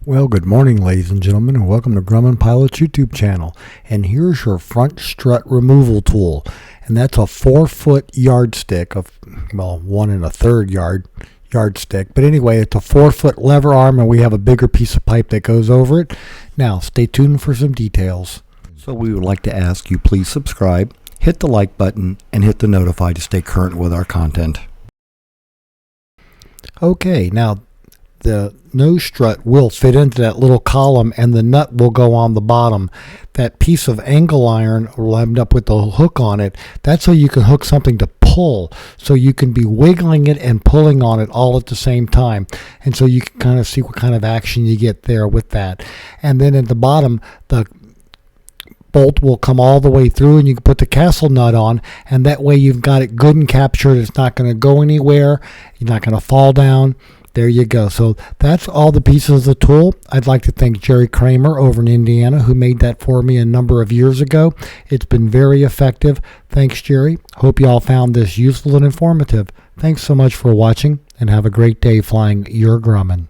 Well, good morning, ladies and gentlemen, and welcome to Grumman Pilot's YouTube channel. And here's your front strut removal tool. And that's a 4-foot yardstick of, well, 1 1/3 yardstick. But anyway, it's a 4-foot lever arm, and we have a bigger piece of pipe that goes over it. Now, stay tuned for some details. So we would like to ask you please subscribe, hit the like button, and hit the notify to stay current with our content. Okay, now the nose strut will fit into that little column and the nut will go on the bottom. That piece of angle iron will end up with the hook on it. That's so you can hook something to pull, so you can be wiggling it and pulling on it all at the same time, and so you can kind of see what kind of action you get there with that. And then at the bottom, the bolt will come all the way through and you can put the castle nut on, and that way you've got it good and captured. It's not going to go anywhere. You're not going to fall down. There you go. So that's all the pieces of the tool. I'd like to thank Jerry Kramer over in Indiana who made that for me a number of years ago. It's been very effective. Thanks, Jerry. Hope you all found this useful and informative. Thanks so much for watching, and have a great day flying your Grumman.